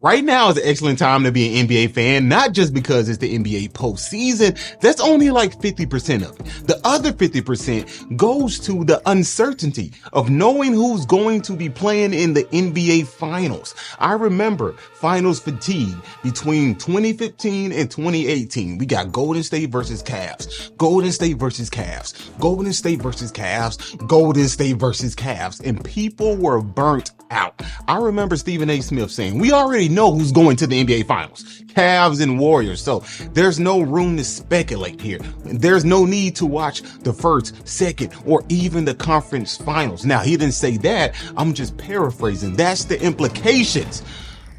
Right now is an excellent time to be an NBA fan, not just because it's the NBA postseason. That's only like 50% of it. The other 50% goes to the uncertainty of knowing who's going to be playing in the NBA finals. I remember finals fatigue between 2015 and 2018. We got Golden State versus Cavs, Golden State versus Cavs, Golden State versus Cavs, Golden State versus Cavs, and people were burnt out. I remember Stephen A. Smith saying, we already know who's going to the NBA finals, Cavs and Warriors. So there's no room to speculate here. There's no need to watch the first, second, or even the conference finals. Now, he didn't say that. I'm just paraphrasing. That's the implications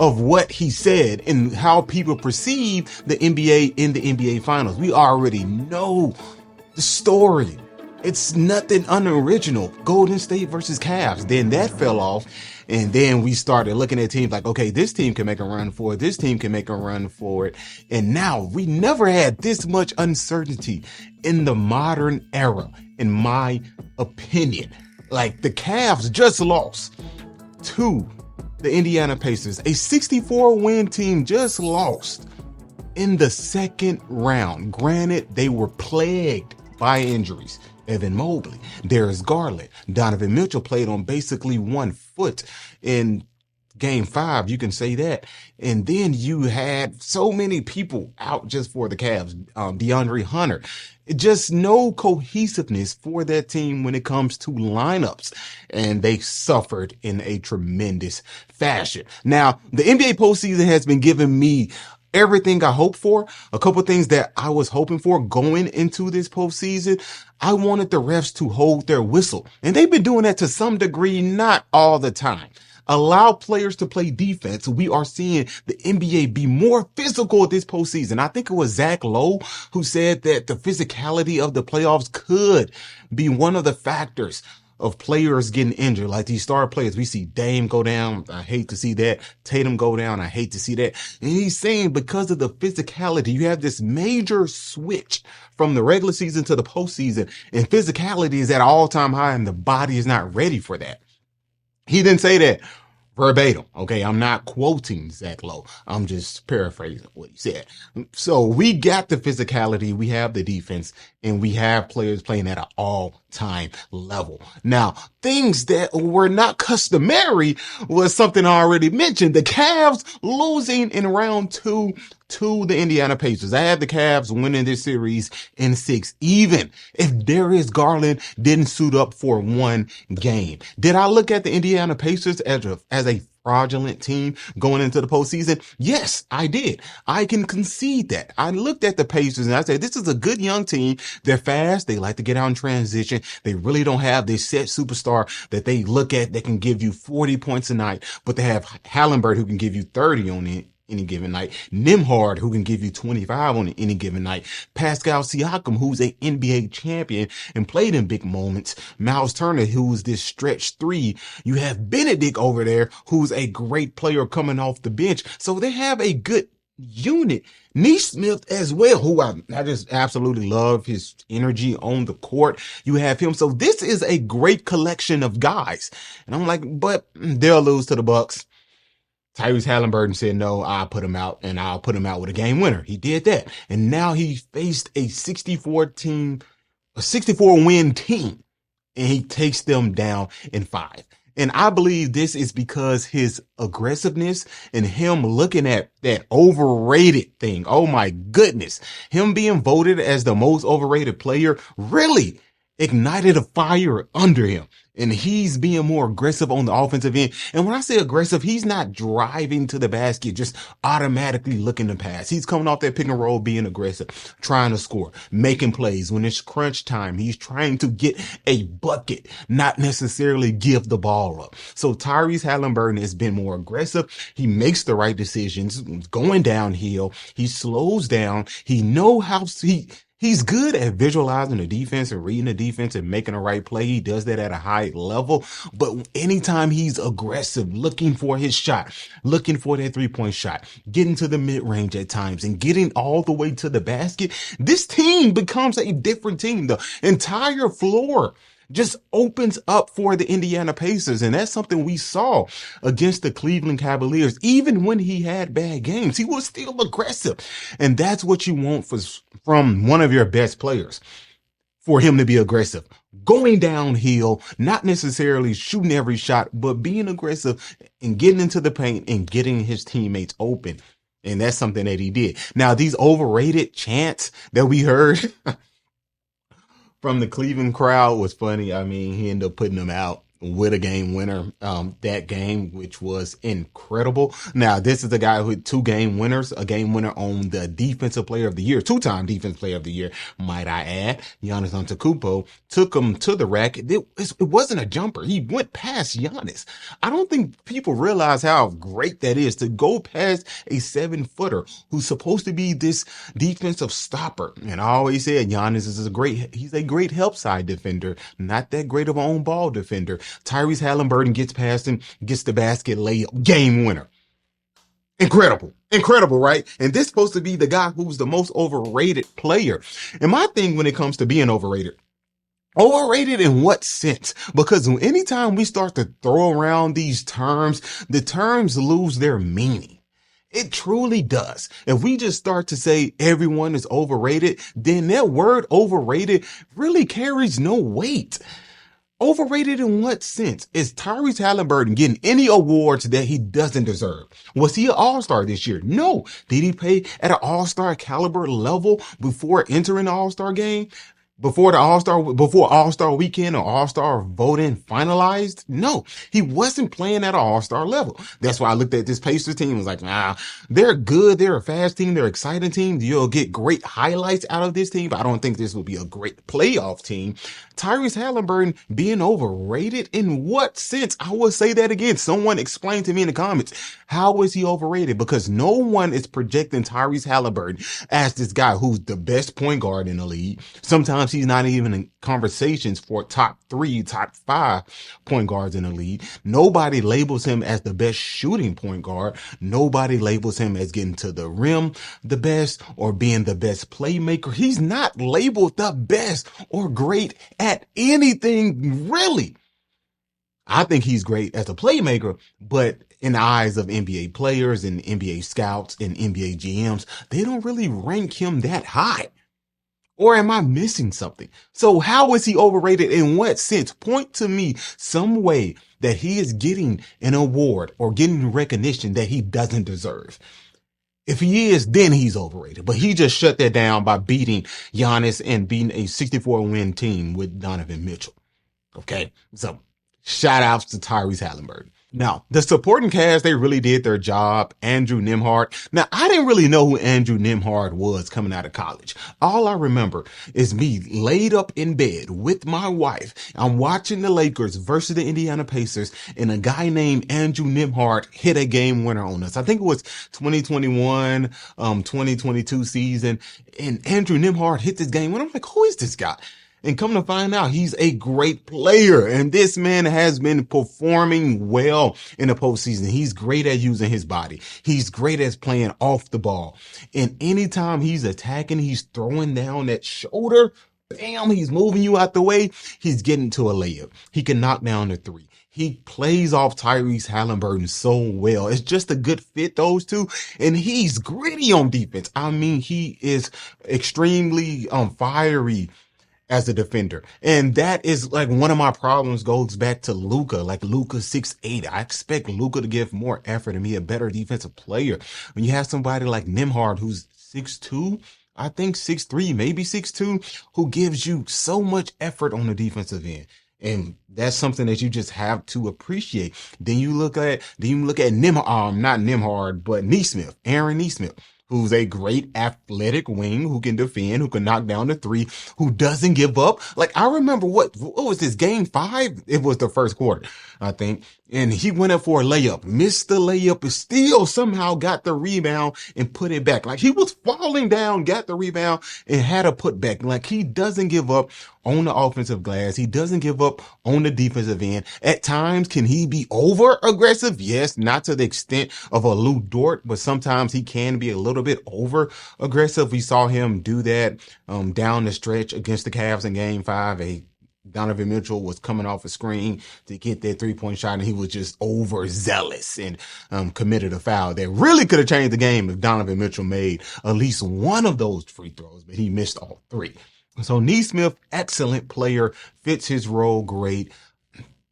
of what he said and how people perceive the NBA in the NBA finals. We already know the story. It's nothing unoriginal. Golden State versus Cavs. Then that fell off. And then we started looking at teams like, okay, this team can make a run for it. This team can make a run for it. And now we never had this much uncertainty in the modern era, in my opinion. Like the Cavs just lost to the Indiana Pacers. A 64-win team just lost in the second round. Granted, they were plagued by injuries. Evan Mobley, Darius Garland, Donovan Mitchell played on basically 1 foot in game 5. You can say that. And then you had so many people out just for the Cavs. DeAndre Hunter. Just no cohesiveness for that team when it comes to lineups. And they suffered in a tremendous fashion. Now, the NBA postseason has been giving me everything I hoped for. A couple things that I was hoping for going into this postseason. I wanted the refs to hold their whistle. And they've been doing that to some degree, not all the time. Allow players to play defense. We are seeing the NBA be more physical this postseason. I think it was Zach Lowe who said that the physicality of the playoffs could be one of the factors of players getting injured, like these star players. We see Dame go down. I hate to see that. Tatum go down. I hate to see that. And he's saying because of the physicality, you have this major switch from the regular season to the postseason, and physicality is at an all-time high, and the body is not ready for that. He didn't say that verbatim. Okay. I'm not quoting Zach Lowe. I'm just paraphrasing what he said. So we got the physicality. We have the defense, and we have players playing at an all-time level. Now, things that were not customary was something I already mentioned. The Cavs losing in round 2 to the Indiana Pacers. I had the Cavs winning this series in 6, even if Darius Garland didn't suit up for 1 game. Did I look at the Indiana Pacers as a fraudulent team going into the postseason? Yes, I did. I can concede that. I looked at the Pacers and I said, this is a good young team. They're fast. They like to get out in transition. They really don't have this set superstar that they look at that can give you 40 points a night, but they have Haliburton who can give you 30 on it any given night. Nembhard, who can give you 25 on any given night. Pascal Siakam, who's an NBA champion and played in big moments. Miles Turner, who's this stretch 3. You have Benedict over there, who's a great player coming off the bench. So they have a good unit. Neesmith as well, who I just absolutely love his energy on the court. You have him. So this is a great collection of guys. And I'm like, but they'll lose to the Bucks. Tyrese Haliburton said, no, I'll put him out, and I'll put him out with a game winner. He did that. And now he faced a 64-win team, and he takes them down in 5. And I believe this is because his aggressiveness and him looking at that overrated thing. Oh my goodness. Him being voted as the most overrated player really ignited a fire under him. And he's being more aggressive on the offensive end. And when I say aggressive, he's not driving to the basket, just automatically looking to pass. He's coming off that pick and roll, being aggressive, trying to score, making plays. When it's crunch time, he's trying to get a bucket, not necessarily give the ball up. So Tyrese Haliburton has been more aggressive. He makes the right decisions, going downhill. He slows down. He's good at visualizing the defense and reading the defense and making the right play. He does that at a high level. But anytime he's aggressive, looking for his shot, looking for that 3-point shot, getting to the mid-range at times and getting all the way to the basket, this team becomes a different team. The entire floor just opens up for the Indiana Pacers. And that's something we saw against the Cleveland Cavaliers. Even when he had bad games, he was still aggressive. And that's what you want from one of your best players, for him to be aggressive, going downhill, not necessarily shooting every shot, but being aggressive and getting into the paint and getting his teammates open. And that's something that he did. Now, these overrated chants that we heard from the Cleveland crowd was funny. I mean, he ended up putting them out with a game winner that game, which was incredible. Now, this is a guy with 2 game winners, a game winner on the defensive player of the year, 2-time defensive player of the year, might I add. Giannis Antetokounmpo took him to the rack. It wasn't a jumper. He went past Giannis. I don't think people realize how great that is, to go past a 7-footer who's supposed to be this defensive stopper. And I always said Giannis is he's a great help side defender, not that great of an on ball defender. Tyrese Haliburton gets past him, gets the basket, layup, game winner. Incredible, right? And this is supposed to be the guy who's the most overrated player. And my thing when it comes to being overrated in what sense? Because anytime we start to throw around these terms, the terms lose their meaning. It truly does. If we just start to say everyone is overrated, then that word overrated really carries no weight. Overrated in what sense? Is Tyrese Haliburton getting any awards that he doesn't deserve? Was he an all-star this year? No. Did he play at an all-star caliber level before entering the all-star game? Before All-Star weekend or All-Star voting finalized? No, he wasn't playing at an All-Star level. That's why I looked at this Pacers team and was like, they're good. They're a fast team. They're an exciting team. You'll get great highlights out of this team, but I don't think this will be a great playoff team. Tyrese Haliburton being overrated in what sense? I will say that again. Someone explain to me in the comments. How is he overrated? Because no one is projecting Tyrese Haliburton as this guy who's the best point guard in the league. Sometimes he's not even in conversations for top 3, top 5 point guards in the league. Nobody labels him as the best shooting point guard. Nobody labels him as getting to the rim the best or being the best playmaker. He's not labeled the best or great at anything, really. I think he's great as a playmaker, but in the eyes of NBA players and NBA scouts and NBA GMs, they don't really rank him that high. Or am I missing something? So how is he overrated? In what sense? Point to me some way that he is getting an award or getting recognition that he doesn't deserve. If he is, then he's overrated. But he just shut that down by beating Giannis and beating a 64-win team with Donovan Mitchell. Okay, so shout outs to Tyrese Haliburton. Now, the supporting cast, they really did their job. Andrew Nembhard. Now, I didn't really know who Andrew Nembhard was coming out of college. All I remember is me laid up in bed with my wife. I'm watching the Lakers versus the Indiana Pacers, and a guy named Andrew Nembhard hit a game winner on us. I think it was 2021, 2022 season, and Andrew Nembhard hit this game winner. I'm like, who is this guy? And come to find out, he's a great player. And this man has been performing well in the postseason. He's great at using his body. He's great at playing off the ball. And anytime he's attacking, he's throwing down that shoulder. Bam, he's moving you out the way. He's getting to a layup. He can knock down the 3. He plays off Tyrese Haliburton so well. It's just a good fit, those two. And he's gritty on defense. I mean, he is extremely fiery as a defender. And that is like one of my problems goes back to Luka. Like Luka 6'8". I expect Luka to give more effort and be a better defensive player. When you have somebody like Nembhard who's 6'2", I think 6'3", maybe 6'2", who gives you so much effort on the defensive end. And that's something that you just have to appreciate. Then you look at Nesmith, Aaron Nesmith, who's a great athletic wing, who can defend, who can knock down the 3, who doesn't give up. Like, I remember what was this, game 5? It was the first quarter, I think. And he went up for a layup, missed the layup, but still somehow got the rebound and put it back. Like, he was falling down, got the rebound and had a putback. Like, he doesn't give up on the offensive glass. He doesn't give up on the defensive end. At times, can he be over aggressive? Yes, not to the extent of a Lou Dort, but sometimes he can be a little bit over aggressive. We saw him do that down the stretch against the Cavs in game 5, a Donovan Mitchell was coming off a screen to get that 3-point shot, and he was just overzealous and committed a foul that really could have changed the game if Donovan Mitchell made at least one of those free throws, but he missed all three. So Nesmith, excellent player, fits his role great.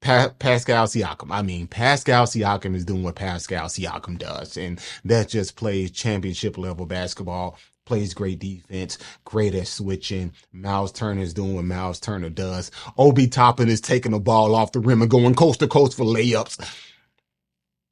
Pascal Siakam. I mean, Pascal Siakam is doing what Pascal Siakam does, and that just plays championship level basketball. Plays great defense, great at switching. Miles Turner is doing what Miles Turner does. Obi Toppin is taking the ball off the rim and going coast to coast for layups.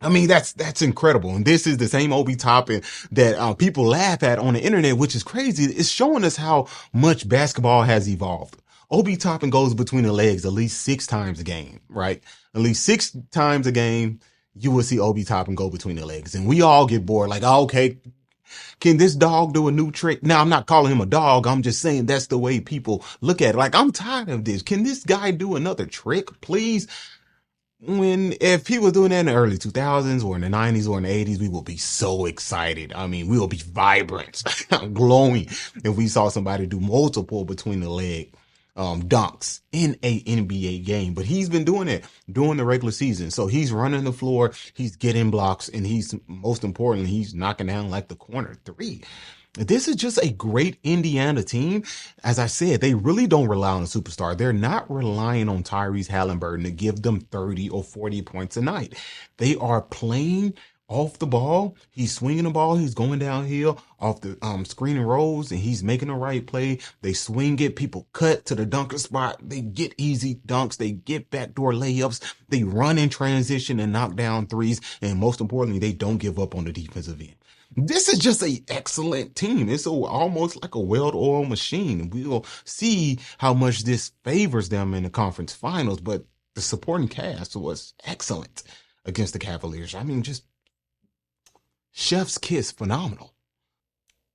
I mean, that's incredible. And this is the same Obi Toppin that people laugh at on the internet, which is crazy. It's showing us how much basketball has evolved. Obi Toppin goes between the legs at least 6 times a game, right? At least 6 times a game, you will see Obi Toppin go between the legs. And we all get bored, like, oh, okay, can this dog do a new trick? Now, I'm not calling him a dog. I'm just saying that's the way people look at it. Like, I'm tired of this. Can this guy do another trick, please? If he was doing that in the early 2000s or in the 90s or in the 80s, we will be so excited. I mean, we will be vibrant, glowing if we saw somebody do multiple between the leg dunks in a NBA game. But he's been doing it during the regular season. So he's running the floor, he's getting blocks, and he's, most importantly, he's knocking down like the corner three. This is just a great Indiana team. As I said, they really don't rely on a superstar. They're not relying on Tyrese Haliburton to give them 30 or 40 points a night. They are playing off the ball. He's swinging the ball. He's going downhill off the screen and rolls, and he's making the right play. They swing it. People cut to the dunker spot. They get easy dunks. They get backdoor layups. They run in transition and knock down threes. And most importantly, they don't give up on the defensive end. This is just an excellent team. It's almost like a well-oiled machine. We'll see how much this favors them in the conference finals, but the supporting cast was excellent against the Cavaliers. I mean, just chef's kiss, phenomenal.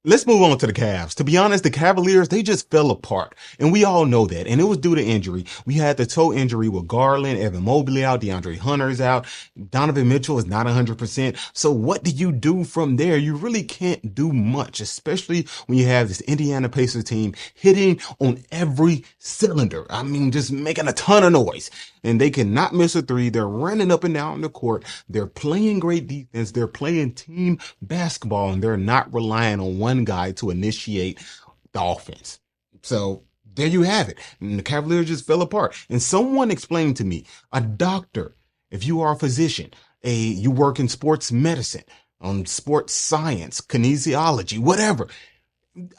Let's move on to the Cavs. To be honest, the Cavaliers, they just fell apart. And we all know that. And it was due to injury. We had the toe injury with Garland, Evan Mobley out, DeAndre Hunter's out. Donovan Mitchell is not 100%. So what do you do from there? You really can't do much, especially when you have this Indiana Pacers team hitting on every cylinder. I mean, just making a ton of noise. And they cannot miss a three. They're running up and down the court. They're playing great defense. They're playing team basketball, and they're not relying on one guy to initiate the offense. So there you have it. And the Cavaliers just fell apart. And someone explained to me, a doctor, if you are a physician, you work in sports medicine, sports science, kinesiology, whatever.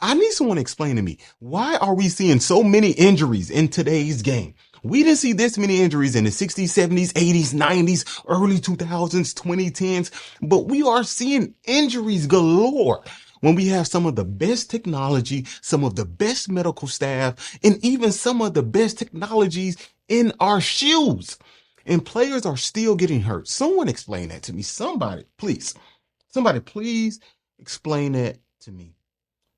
I need someone to explain to me, why are we seeing so many injuries in today's game? We didn't see this many injuries in the 60s, 70s, 80s, 90s, early 2000s, 2010s, but we are seeing injuries galore when we have some of the best technology, some of the best medical staff, and even some of the best technologies in our shoes. And players are still getting hurt. Someone explain that to me. Somebody please explain that to me.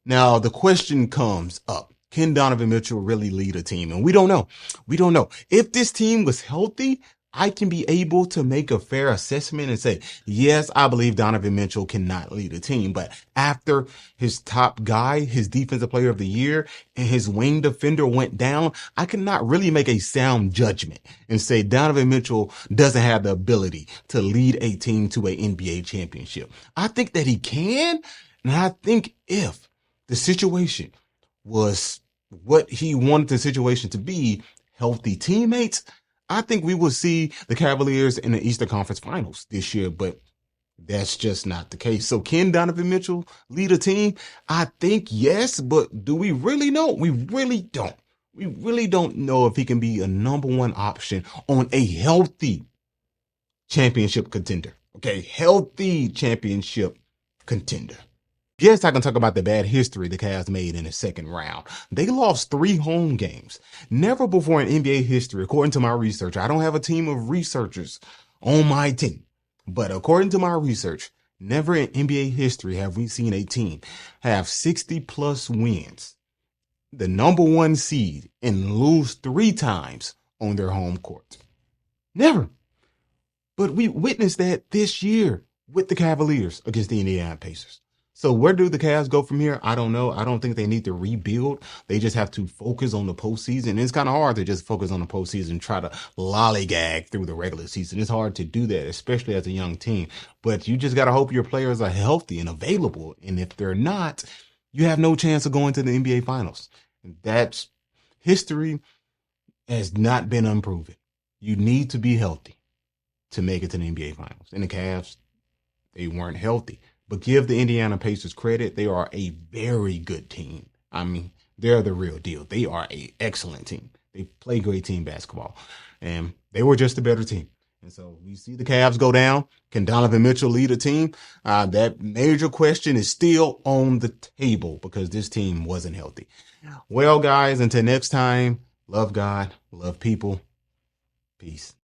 Now, the question comes up. Can Donovan Mitchell really lead a team? And we don't know. We don't know. If this team was healthy, I can be able to make a fair assessment and say, yes, I believe Donovan Mitchell cannot lead a team. But after his top guy, his defensive player of the year, and his wing defender went down, I cannot really make a sound judgment and say Donovan Mitchell doesn't have the ability to lead a team to an NBA championship. I think that he can. And I think if the situation was what he wanted the situation to be, healthy teammates, I think we will see the Cavaliers in the Eastern Conference Finals this year, but that's just not the case. So can Donovan Mitchell lead a team? I think yes, but do we really know? We really don't. We really don't know if he can be a number one option on a healthy championship contender. Okay, healthy championship contender. Yes, I can talk about the bad history the Cavs made in the second round. They lost 3 home games. Never before in NBA history, according to my research. I don't have a team of researchers on my team, but according to my research, never in NBA history have we seen a team have 60 plus wins, the number 1 seed, and lose 3 times on their home court. Never. But we witnessed that this year with the Cavaliers against the Indiana Pacers. So where do the Cavs go from here? I don't know. I don't think they need to rebuild. They just have to focus on the postseason. It's kind of hard to just focus on the postseason and try to lollygag through the regular season. It's hard to do that, especially as a young team. But you just got to hope your players are healthy and available. And if they're not, you have no chance of going to the NBA Finals. That's history has not been unproven. You need to be healthy to make it to the NBA Finals. And the Cavs, they weren't healthy. But give the Indiana Pacers credit. They are a very good team. I mean, they're the real deal. They are an excellent team. They play great team basketball. And they were just a better team. And so we see the Cavs go down. Can Donovan Mitchell lead a team? That major question is still on the table because this team wasn't healthy. Well, guys, until next time, love God, love people. Peace.